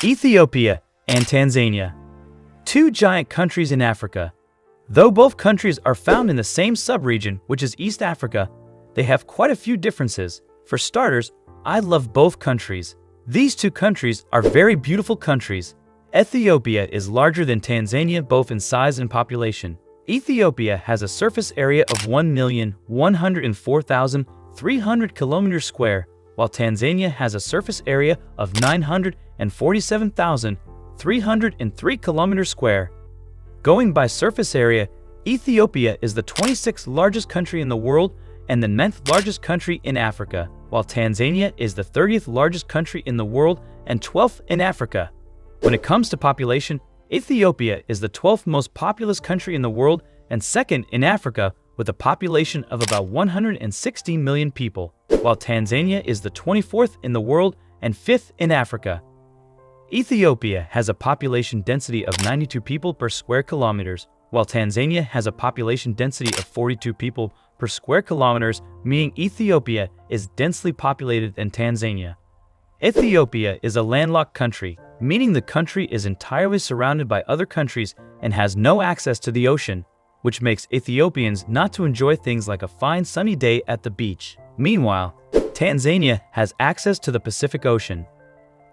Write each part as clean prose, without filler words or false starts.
Ethiopia and Tanzania, two giant countries in Africa. Though both countries are found in the same subregion, which is East Africa, they have quite a few differences. For starters, I love both countries. These two countries are very beautiful countries. Ethiopia is larger than Tanzania both in size and population. Ethiopia has a surface area of 1,104,300 kilometers square, while Tanzania has a surface area of 947,303 kilometers square. Going by surface area, Ethiopia is the 26th largest country in the world and the 9th largest country in Africa, while Tanzania is the 30th largest country in the world and 12th in Africa. When it comes to population, Ethiopia is the 12th most populous country in the world and second in Africa with a population of about 116 million people, while Tanzania is the 24th in the world and 5th in Africa. Ethiopia has a population density of 92 people per square kilometers, while Tanzania has a population density of 42 people per square kilometers, meaning Ethiopia is densely populated than Tanzania. Ethiopia is a landlocked country, meaning the country is entirely surrounded by other countries and has no access to the ocean, which makes Ethiopians not to enjoy things like a fine sunny day at the beach. Meanwhile, Tanzania has access to the Pacific Ocean.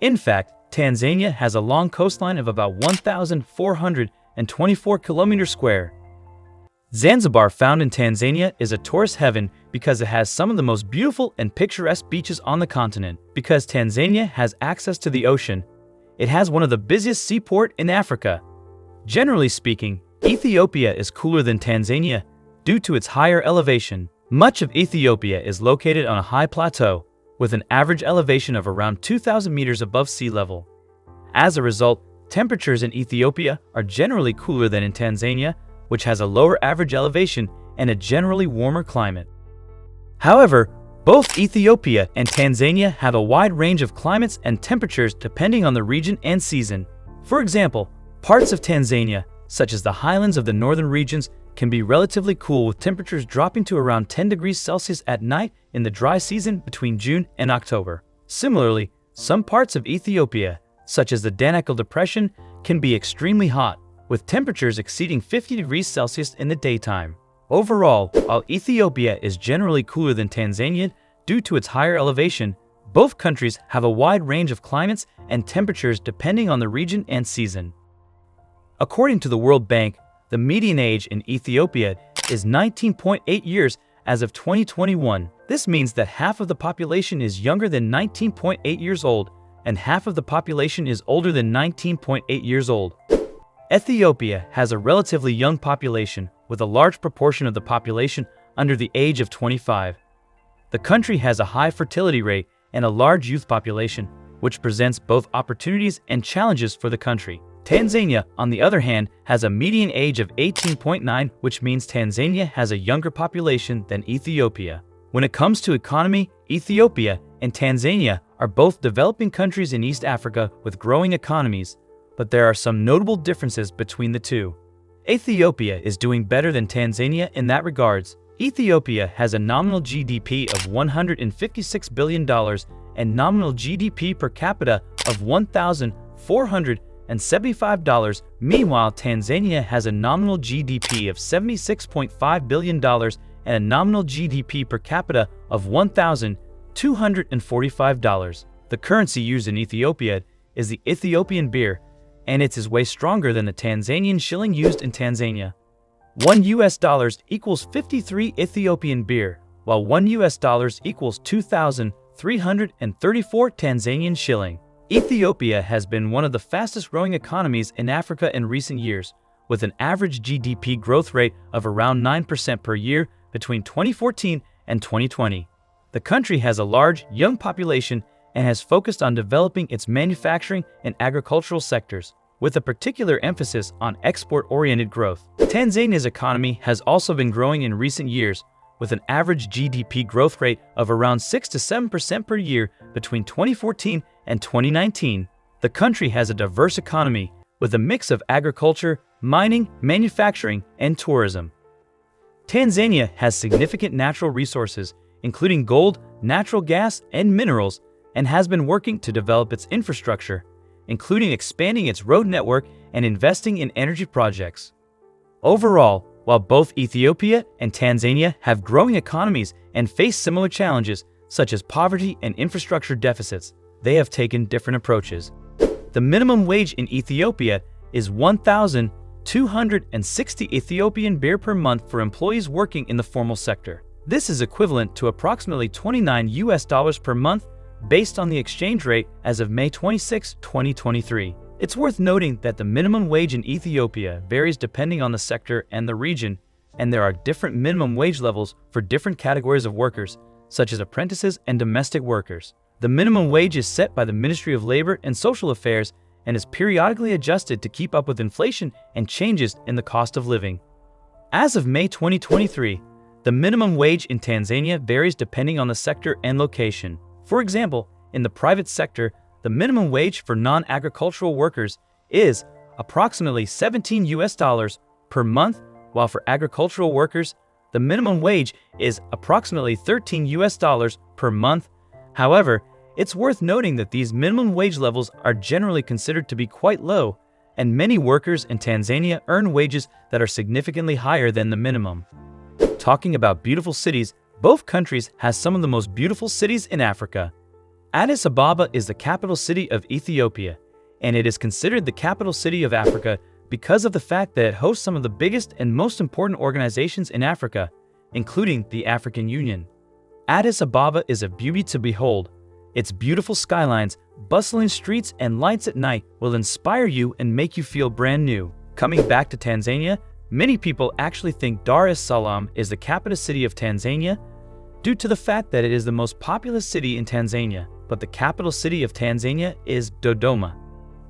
In fact, Tanzania has a long coastline of about 1,424 kilometers square. Zanzibar, found in Tanzania, is a tourist heaven because it has some of the most beautiful and picturesque beaches on the continent. Because Tanzania has access to the ocean, it has one of the busiest seaports in Africa. Generally speaking, Ethiopia is cooler than Tanzania due to its higher elevation. Much of Ethiopia is located on a high plateau, with an average elevation of around 2,000 meters above sea level. As a result, temperatures in Ethiopia are generally cooler than in Tanzania, which has a lower average elevation and a generally warmer climate. However, both Ethiopia and Tanzania have a wide range of climates and temperatures depending on the region and season. For example, parts of Tanzania, such as the highlands of the northern regions, can be relatively cool with temperatures dropping to around 10 degrees Celsius at night in the dry season between June and October. Similarly, some parts of Ethiopia, such as the Danakil Depression, can be extremely hot, with temperatures exceeding 50 degrees Celsius in the daytime. Overall, while Ethiopia is generally cooler than Tanzania due to its higher elevation, both countries have a wide range of climates and temperatures depending on the region and season. According to the World Bank, the median age in Ethiopia is 19.8 years as of 2021. This means that half of the population is younger than 19.8 years old, and half of the population is older than 19.8 years old. Ethiopia has a relatively young population, with a large proportion of the population under the age of 25. The country has a high fertility rate and a large youth population, which presents both opportunities and challenges for the country. Tanzania, on the other hand, has a median age of 18.9, which means Tanzania has a younger population than Ethiopia. When it comes to economy, Ethiopia and Tanzania are both developing countries in East Africa with growing economies, but there are some notable differences between the two. Ethiopia is doing better than Tanzania in that regards. Ethiopia has a nominal GDP of $156 billion and nominal GDP per capita of $1,475. Meanwhile, Tanzania has a nominal GDP of $76.5 billion and a nominal GDP per capita of $1,245. The currency used in Ethiopia is the Ethiopian birr, and it is way stronger than the Tanzanian shilling used in Tanzania. $1 equals 53 Ethiopian birr, while $1 equals 2,334 Tanzanian shilling. Ethiopia has been one of the fastest growing economies in Africa in recent years, with an average GDP growth rate of around 9% per year between 2014 and 2020. The country has a large, young population and has focused on developing its manufacturing and agricultural sectors, with a particular emphasis on export-oriented growth. Tanzania's economy has also been growing in recent years, with an average GDP growth rate of around 6 to 7% per year between 2014 and 2019. The country has a diverse economy, with a mix of agriculture, mining, manufacturing, and tourism. Tanzania has significant natural resources, including gold, natural gas, and minerals, and has been working to develop its infrastructure including expanding its road network and investing in energy projects. Overall, while both Ethiopia and Tanzania have growing economies and face similar challenges, such as poverty and infrastructure deficits, they have taken different approaches. The minimum wage in Ethiopia is 1,260 Ethiopian birr per month for employees working in the formal sector. This is equivalent to approximately $29 per month based on the exchange rate as of May 26, 2023. It's worth noting that the minimum wage in Ethiopia varies depending on the sector and the region, and there are different minimum wage levels for different categories of workers, such as apprentices and domestic workers. The minimum wage is set by the Ministry of Labor and Social Affairs and is periodically adjusted to keep up with inflation and changes in the cost of living. As of May 2023, the minimum wage in Tanzania varies depending on the sector and location. For example, in the private sector, the minimum wage for non-agricultural workers is approximately $17 per month, while for agricultural workers, the minimum wage is approximately $13 per month. However, it's worth noting that these minimum wage levels are generally considered to be quite low, and many workers in Tanzania earn wages that are significantly higher than the minimum. Talking about beautiful cities, both countries have some of the most beautiful cities in Africa. Addis Ababa is the capital city of Ethiopia, and it is considered the capital city of Africa because of the fact that it hosts some of the biggest and most important organizations in Africa, including the African Union. Addis Ababa is a beauty to behold. Its beautiful skylines, bustling streets, and lights at night will inspire you and make you feel brand new. Coming back to Tanzania, many people actually think Dar es Salaam is the capital city of Tanzania due to the fact that it is the most populous city in Tanzania, but the capital city of Tanzania is Dodoma.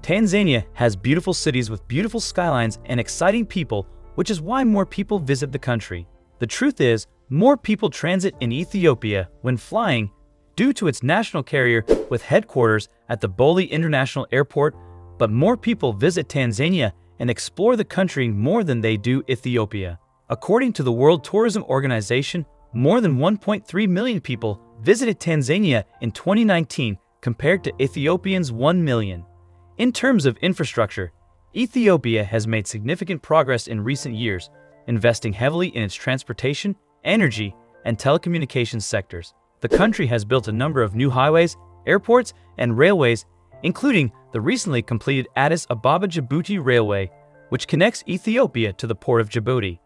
Tanzania has beautiful cities with beautiful skylines and exciting people, which is why more people visit the country. The truth is, more people transit in Ethiopia when flying due to its national carrier with headquarters at the Bole International Airport, but more people visit Tanzania and explore the country more than they do Ethiopia. According to the World Tourism Organization, more than 1.3 million people visited Tanzania in 2019 compared to Ethiopians 1 million. In terms of infrastructure, Ethiopia has made significant progress in recent years, investing heavily in its transportation, energy, and telecommunications sectors. The country has built a number of new highways, airports, and railways, including the recently completed Addis Ababa-Djibouti Railway, which connects Ethiopia to the port of Djibouti.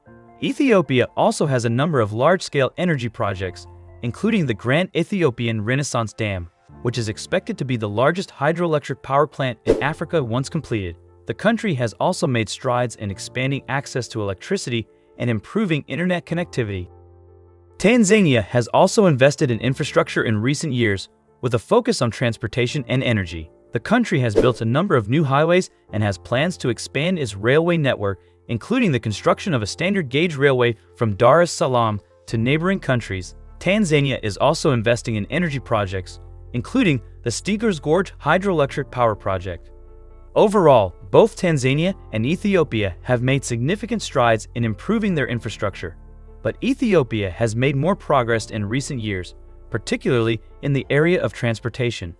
Ethiopia also has a number of large-scale energy projects, including the Grand Ethiopian Renaissance Dam, which is expected to be the largest hydroelectric power plant in Africa once completed. The country has also made strides in expanding access to electricity and improving internet connectivity. Tanzania has also invested in infrastructure in recent years, with a focus on transportation and energy. The country has built a number of new highways and has plans to expand its railway network, including the construction of a standard gauge railway from Dar es Salaam to neighboring countries. Tanzania is also investing in energy projects, including the Stiegler's Gorge hydroelectric power project. Overall, both Tanzania and Ethiopia have made significant strides in improving their infrastructure, but Ethiopia has made more progress in recent years, particularly in the area of transportation.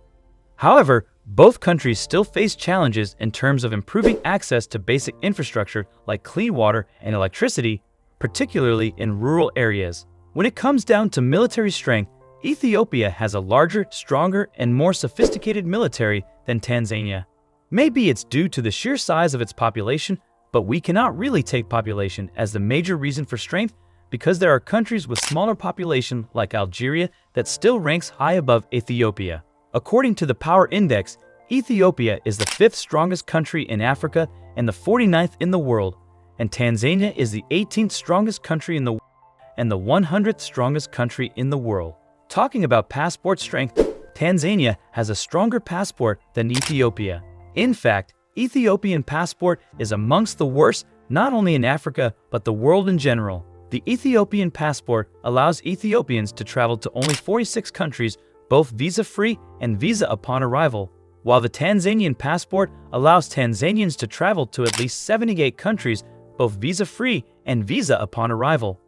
However, both countries still face challenges in terms of improving access to basic infrastructure like clean water and electricity, particularly in rural areas. When it comes down to military strength, Ethiopia has a larger, stronger, and more sophisticated military than Tanzania. Maybe it's due to the sheer size of its population, but we cannot really take population as the major reason for strength because there are countries with smaller population like Algeria that still ranks high above Ethiopia. According to the Power Index, Ethiopia is the 5th strongest country in Africa and the 49th in the world, and Tanzania is the 18th strongest country in the world and the 100th strongest country in the world. Talking about passport strength, Tanzania has a stronger passport than Ethiopia. In fact, Ethiopian passport is amongst the worst not only in Africa but the world in general. The Ethiopian passport allows Ethiopians to travel to only 46 countries, both visa-free and visa upon arrival, while the Tanzanian passport allows Tanzanians to travel to at least 78 countries, both visa-free and visa upon arrival.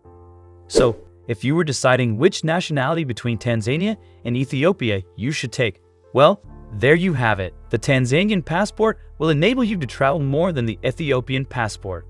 So, if you were deciding which nationality between Tanzania and Ethiopia you should take, well, There you have it. The Tanzanian passport will enable you to travel more than the Ethiopian passport.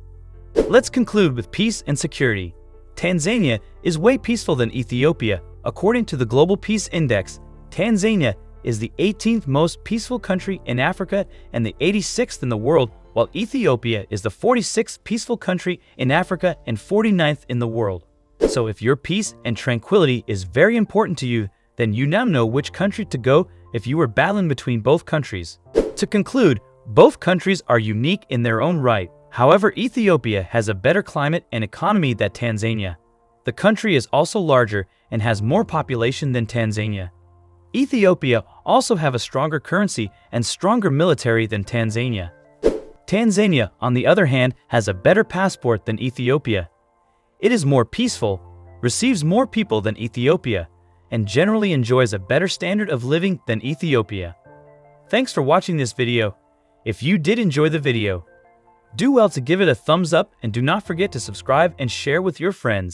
Let's conclude with peace and security. Tanzania is way peaceful than Ethiopia. According to the Global Peace Index, Tanzania is the 18th most peaceful country in Africa and the 86th in the world, while Ethiopia is the 46th peaceful country in Africa and 49th in the world. So if your peace and tranquility is very important to you, then you now know which country to go if you were battling between both countries. To conclude, both countries are unique in their own right. However, Ethiopia has a better climate and economy than Tanzania. The country is also larger and has more population than Tanzania. Ethiopia also have a stronger currency and stronger military than Tanzania. Tanzania, on the other hand, has a better passport than Ethiopia. It is more peaceful, receives more people than Ethiopia, and generally enjoys a better standard of living than Ethiopia. Thanks for watching this video. If you did enjoy the video, do well to give it a thumbs up and do not forget to subscribe and share with your friends.